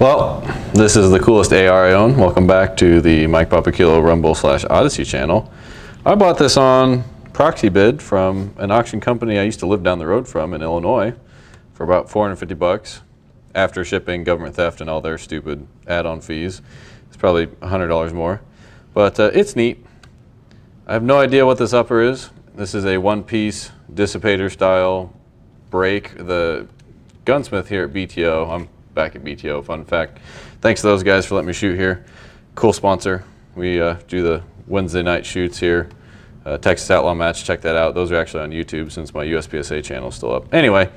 Well, this is the coolest AR I own. Welcome back to the Mike Papakilo Rumble / Odysee channel. I bought this on proxy bid from an auction company I used to live down the road from in Illinois for about 450 bucks after shipping, government theft, and all their stupid add-on fees. It's probably $100 more, but it's neat. I have no idea what this upper is. This is a one-piece dissipator style brake. The gunsmith here at BTO, I'm back at BTO, fun fact. Thanks to those guys for letting me shoot here. Cool sponsor. We do the Wednesday night shoots here. Texas Outlaw Match, check that out. Those are actually on YouTube since my USPSA channel is still up. Anyway,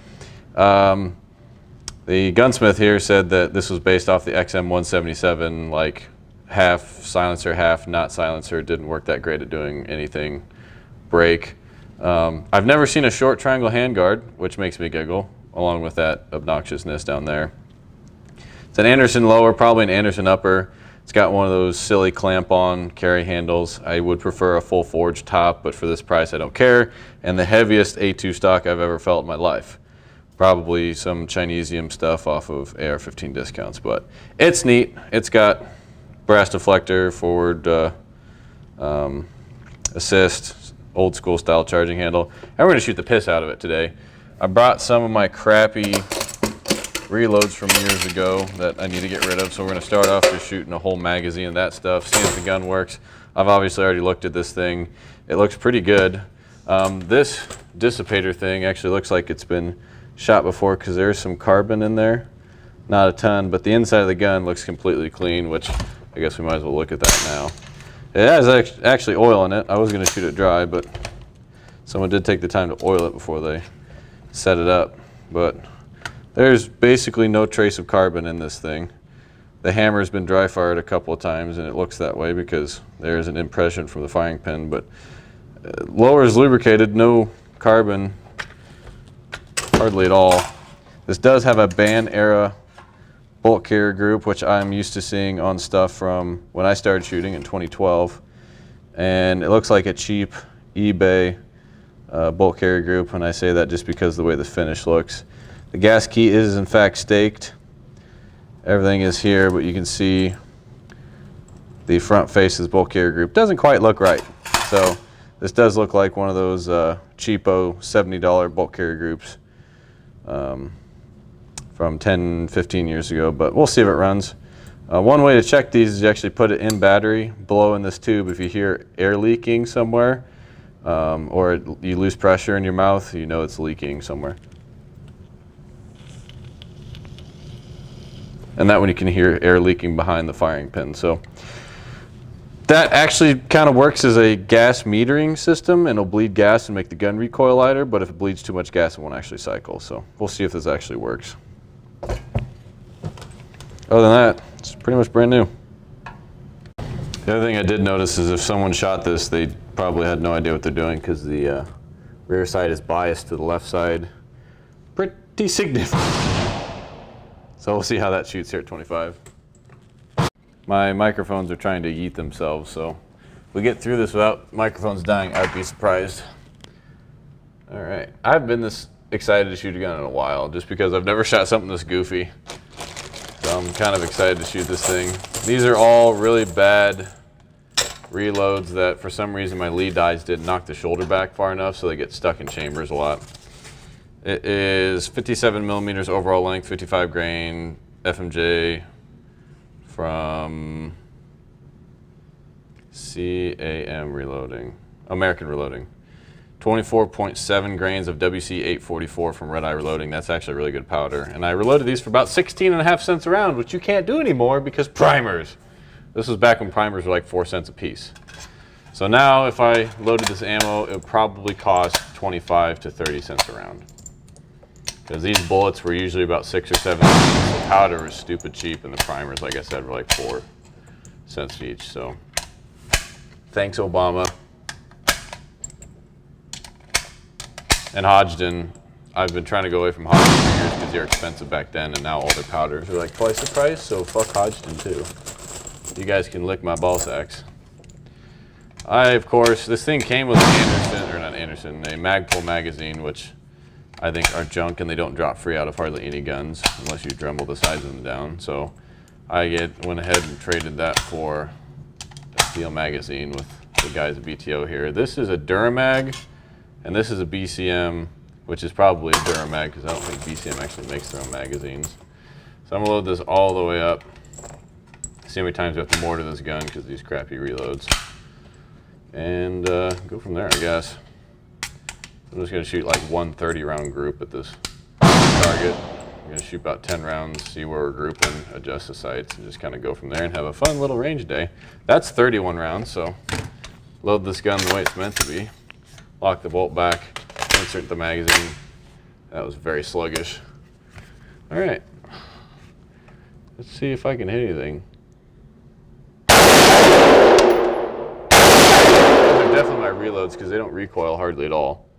the gunsmith here said that this was based off the XM177, like half silencer, half not silencer. It didn't work that great at doing anything brake. I've never seen a short triangle handguard, which makes me giggle, along with that obnoxiousness down there. It's an Anderson lower, probably an Anderson upper. It's got one of those silly clamp-on carry handles. I would prefer a full forged top, but for this price I don't care. And the heaviest A2 stock I've ever felt in my life. Probably some Chinesium stuff off of AR15 discounts, but it's neat. It's got brass deflector, forward assist, old school style charging handle. And we're gonna shoot the piss out of it today. I brought some of my crappy reloads from years ago that I need to get rid of, so we're going to start off just shooting a whole magazine of that stuff, see if the gun works. I've obviously already looked at this thing. It looks pretty good. This dissipator thing actually looks like it's been shot before because there's some carbon in there. Not a ton, but the inside of the gun looks completely clean, which I guess we might as well look at that now. It has actually oil in it. I was going to shoot it dry, but someone did take the time to oil it before they set it up. But there's basically no trace of carbon in this thing. The hammer's been dry fired a couple of times and it looks that way because there's an impression from the firing pin, but lower is lubricated, no carbon, hardly at all. This does have a band era bolt carrier group, which I'm used to seeing on stuff from when I started shooting in 2012. And it looks like a cheap eBay bolt carrier group, and I say that just because of the way the finish looks. The gas key is in fact staked. Everything is here, but you can see the front face of the bolt carrier group doesn't quite look right. So this does look like one of those cheapo $70 bolt carrier groups from 10, 15 years ago, but we'll see if it runs. One way to check these is you actually put it in battery, blow in this tube. If you hear air leaking somewhere or you lose pressure in your mouth, you know it's leaking somewhere. And that one you can hear air leaking behind the firing pin. So that actually kind of works as a gas metering system, and it'll bleed gas and make the gun recoil lighter, but if it bleeds too much gas, it won't actually cycle. So we'll see if this actually works. Other than that, it's pretty much brand new. The other thing I did notice is if someone shot this, they probably had no idea what they're doing because the rear side is biased to the left side pretty significantly. So we'll see how that shoots here at 25. My microphones are trying to yeet themselves, so if we get through this without microphones dying, I'd be surprised. All right, I've been this excited to shoot a gun in a while, just because I've never shot something this goofy. So I'm kind of excited to shoot this thing. These are all really bad reloads that for some reason my lead dies didn't knock the shoulder back far enough, so they get stuck in chambers a lot. It is 57 millimeters overall length, 55 grain FMJ from CAM Reloading, American Reloading. 24.7 grains of WC844 from Red Eye Reloading. That's actually a really good powder. And I reloaded these for about 16.5 cents a round, which you can't do anymore because primers. This was back when primers were like 4 cents a piece. So now if I loaded this ammo, it would probably cost 25 to 30 cents a round. Because these bullets were usually about 6 or 7 cents. The powder was stupid cheap, and the primers, like I said, were like 4 cents each. So, thanks, Obama. And Hodgdon. I've been trying to go away from Hodgdon for years because they're expensive back then, and now all their powders are like twice the price. So fuck Hodgdon too. You guys can lick my ball sacks. Of course, this thing came with an Anderson, or not Anderson, a Magpul magazine, which I think are junk and they don't drop free out of hardly any guns unless you Dremel the sides of them down. So I went ahead and traded that for a steel magazine with the guys at BTO here. This is a Duramag, and this is a BCM, which is probably a Duramag because I don't think BCM actually makes their own magazines. So I'm gonna load this all the way up. See how many times we have to mortar this gun because of these crappy reloads. And go from there, I guess. I'm just gonna shoot like one 30-round group at this target. I'm gonna shoot about 10 rounds, see where we're grouping, adjust the sights, and just kind of go from there and have a fun little range day. That's 31 rounds, so load this gun the way it's meant to be. Lock the bolt back, insert the magazine. That was very sluggish. All right, let's see if I can hit anything. Those are definitely my reloads because they don't recoil hardly at all.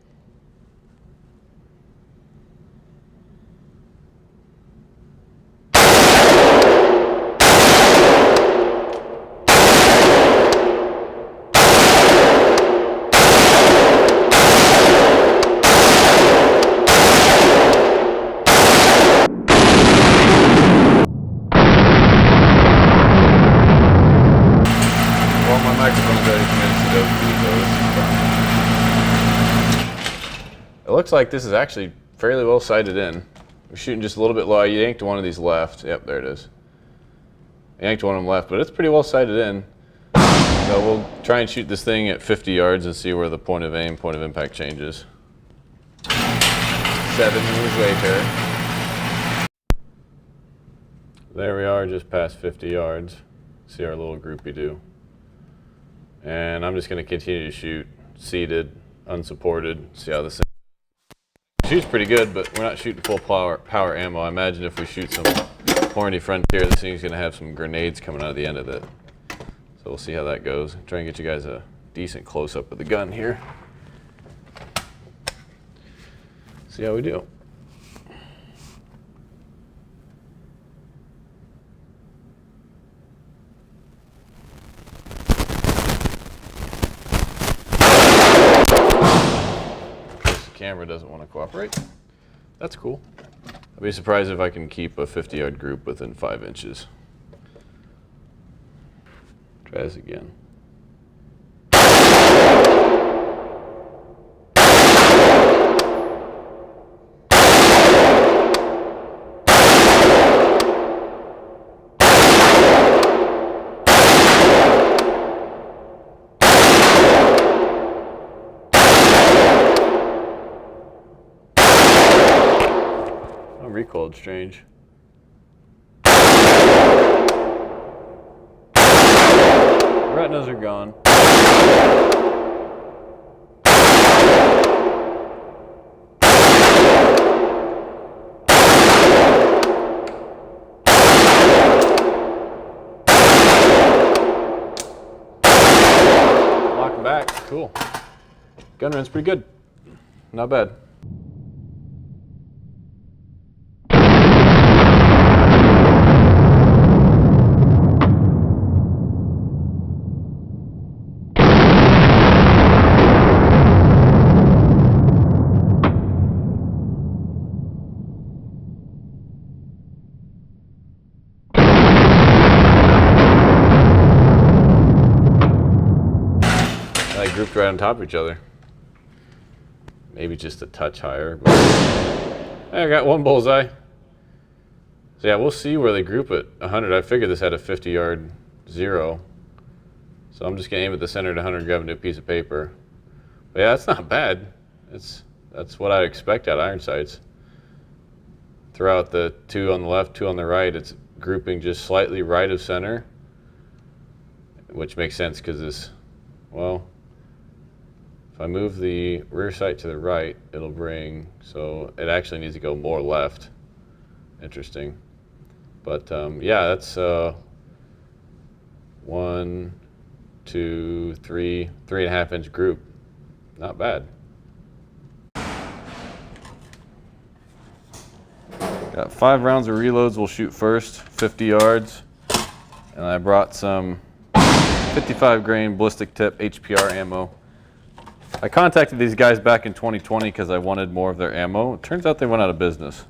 It looks like this is actually fairly well sighted in. We're shooting just a little bit low. I yanked one of these left. Yep, there it is. I yanked one of them left, but it's pretty well sighted in. So we'll try and shoot this thing at 50 yards and see where the point of aim, point of impact changes. 7 moves later. There we are, just past 50 yards. See our little groupie do. And I'm just going to continue to shoot seated, unsupported, see how this thing shoots pretty good, but we're not shooting full power ammo. I imagine if we shoot some Horny Frontier, this thing's going to have some grenades coming out of the end of it. So we'll see how that goes. Try and get you guys a decent close-up of the gun here. See how we do. Camera doesn't want to cooperate. That's cool. I'd be surprised if I can keep a 50-yard group within 5 inches. Try this again. Recoiled strange. Retinas are gone. Lock back. Cool. Gun run's pretty good. Not bad. Grouped right on top of each other. Maybe just a touch higher. But I got one bullseye. So yeah, we'll see where they group at 100. I figured this had a 50-yard 0. So I'm just gonna aim at the center at 100, grab a new piece of paper. But yeah, that's not bad. That's what I expect out of iron sights. Throughout the 2 on the left, 2 on the right, it's grouping just slightly right of center, which makes sense because this, well, if I move the rear sight to the right, it'll bring, so it actually needs to go more left. Interesting. But yeah, that's 1, 2, 3, 3.5 inch group. Not bad. Got 5 rounds of reloads we'll shoot first, 50 yards. And I brought some 55 grain ballistic tip HPR ammo. I contacted these guys back in 2020 because I wanted more of their ammo. It turns out they went out of business.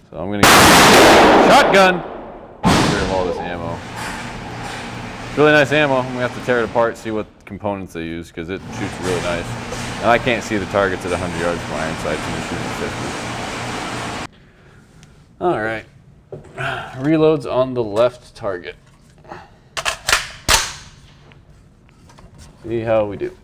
So I'm gonna get shotgun. of all this ammo. It's really nice ammo. I'm gonna have to tear it apart, see what components they use, because it shoots really nice. And I can't see the targets at 100 yards from my iron sights when they're shooting 50. All right, reloads on the left target. See how we do.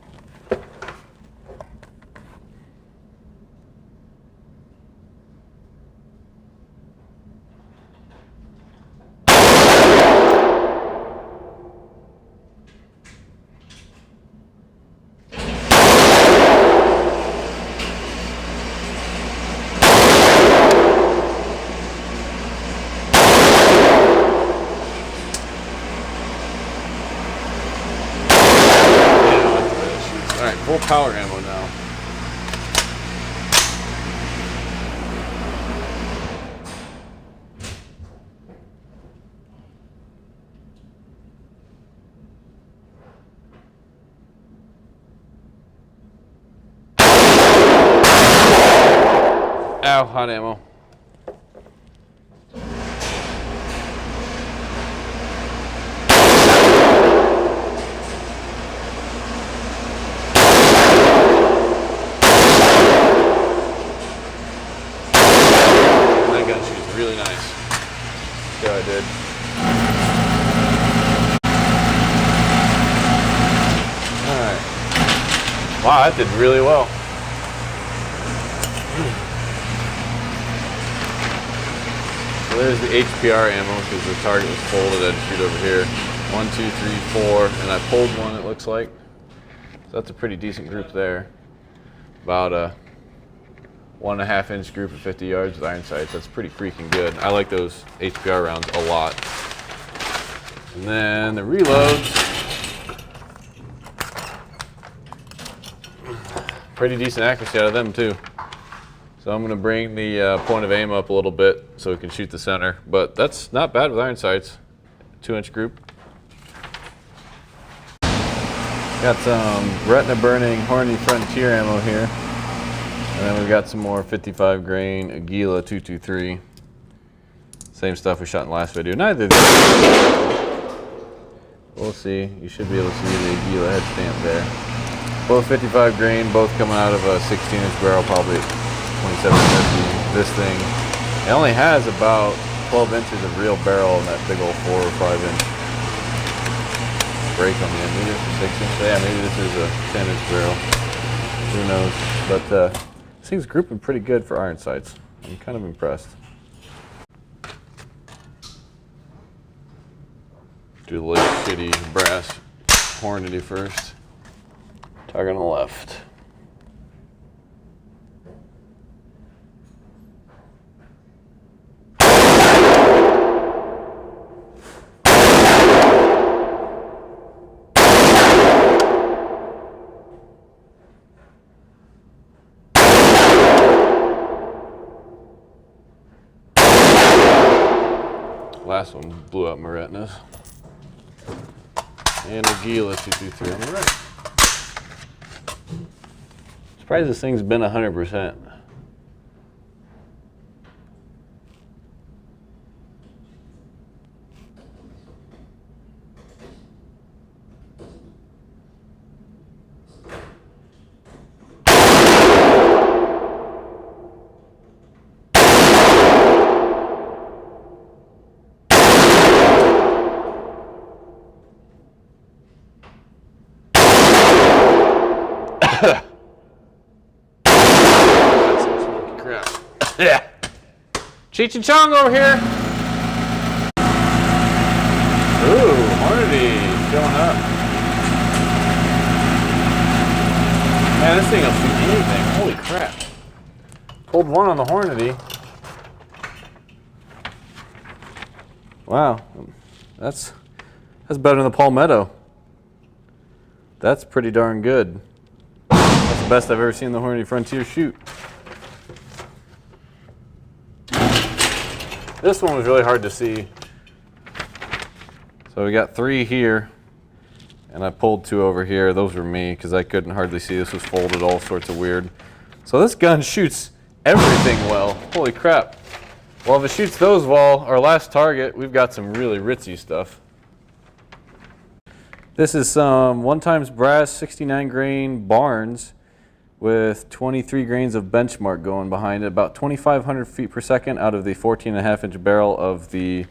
Full power ammo now. Ow, hot ammo. Really nice. See how I did. Alright. Wow, that did really well. So there's the HPR ammo because the target was folded. I'd shoot over here. 1, 2, 3, 4, and I pulled one, it looks like. So that's a pretty decent group there. About a 1.5 inch group of 50 yards with iron sights. That's pretty freaking good. I like those HPR rounds a lot. And then the reloads. Pretty decent accuracy out of them too. So I'm gonna bring the point of aim up a little bit so we can shoot the center, but that's not bad with iron sights. 2 inch group. Got some retina burning Hornady Frontier ammo here. And then we've got some more 55 grain Aguila 223. Same stuff we shot in the last video. Neither of these. We'll see. You should be able to see the Aguila head stamp there. Both 55 grain, both coming out of a 16 inch barrel, probably 2750. This thing, it only has about 12 inches of real barrel in that big old 4 or 5 inch break on the end. Maybe it's a 6 inch. Yeah, maybe this is a 10 inch barrel. Who knows? But this thing's grouping pretty good for iron sights. I'm kind of impressed. Do the little shitty brass Hornady first. Target on the left. Last one blew out my retinas. And Aguila 223 on the right. Surprised this thing's been 100%. That's some smoky crap. Yeah. Cheech and Chong over here. Ooh, Hornady showing up. Man, this thing will shoot anything. Holy crap. Pulled one on the Hornady. Wow. That's better than the Palmetto. That's pretty darn good. That's the best I've ever seen the Hornady Frontier shoot. This one was really hard to see. So we got 3 here, and I pulled 2 over here. Those were me, because I couldn't hardly see. This was folded all sorts of weird. So this gun shoots everything well. Holy crap. Well, if it shoots those well, our last target, we've got some really ritzy stuff. This is some 1x brass 69 grain Barnes with 23 grains of benchmark going behind it, about 2,500 feet per second out of the 14.5-inch barrel of the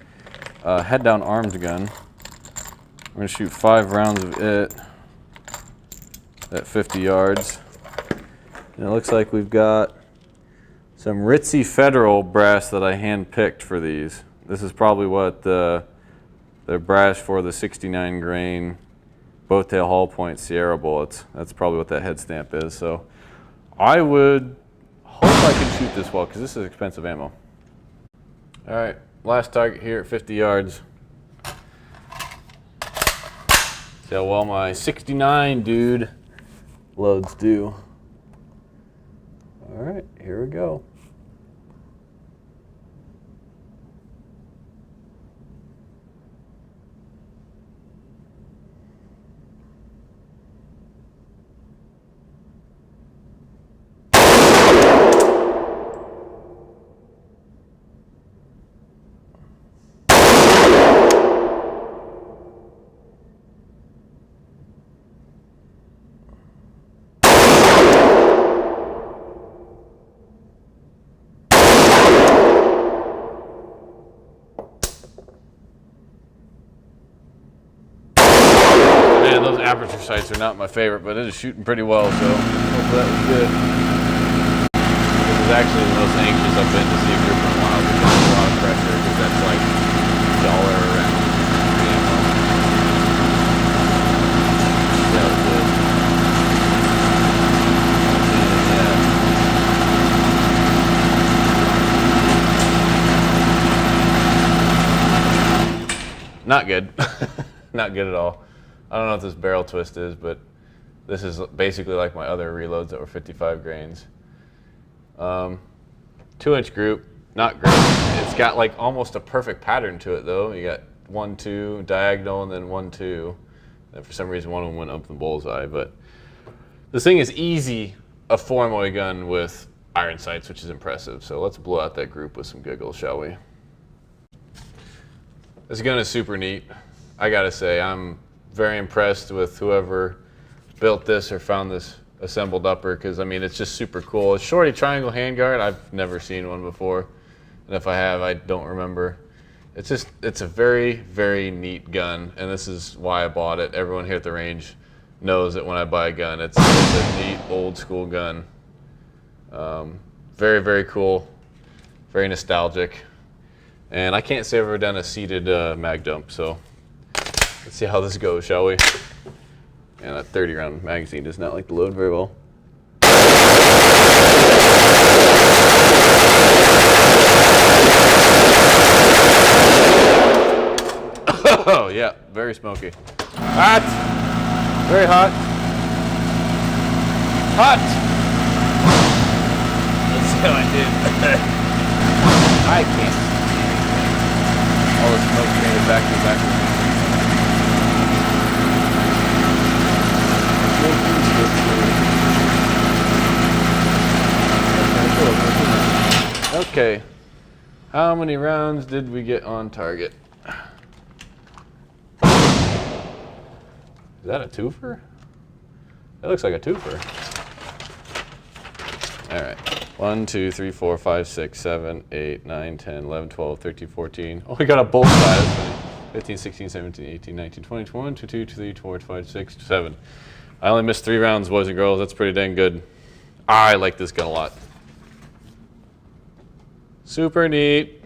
head down armed gun. We're gonna shoot 5 rounds of it at 50 yards. And it looks like we've got some ritzy Federal brass that I hand picked for these. This is probably what the brass for the 69 grain Bowtail Hull Point Sierra bullets. That's probably what that head stamp is. So I would hope I can shoot this well because this is expensive ammo. All right, last target here at 50 yards. See how well my 69 dude loads do. All right, here we go. Man, those aperture sights are not my favorite, but it is shooting pretty well, so hopefully that was good. This is actually the most anxious I've been to see if you're from wild because there's a lot of pressure, because that's like dollar around ammo. Yeah, it was good. Not good. Not good at all. I don't know what this barrel twist is, but this is basically like my other reloads that were 55 grains. 2-inch group, not great. It's got like almost a perfect pattern to it though. You got 1, 2, diagonal, and then 1, 2. And for some reason one of them went up the bullseye, but this thing is easy, a 4MOA gun with iron sights, which is impressive. So let's blow out that group with some giggles, shall we? This gun is super neat. I gotta say, I'm very impressed with whoever built this or found this assembled upper, because I mean it's just super cool. It's shorty triangle handguard. I've never seen one before, and if I have, I don't remember. It's a very, very neat gun, and this is why I bought it. Everyone here at the range knows that when I buy a gun, it's a neat old school gun. Very, very cool, very nostalgic, and I can't say I've ever done a seated mag dump, so let's see how this goes, shall we? And that 30-round magazine does not like to load very well. Oh yeah, very smoky. Hot! Very hot. Hot! Let's see how I did. I can't. All the smoke made it back to back. Okay, how many rounds did we get on target? Is that a twofer? That looks like a twofer. All right, 1, 2, 3, 4, 5, 6, 7, 8, 9, 10, 11, 12, 13, 14. Oh, we got a both sides. 15, 16, 17, 18, 19, 20, 21, 22, 23, 24, 25, 6, 7. I only missed 3 rounds, boys and girls. That's pretty dang good. I like this gun a lot. Super neat.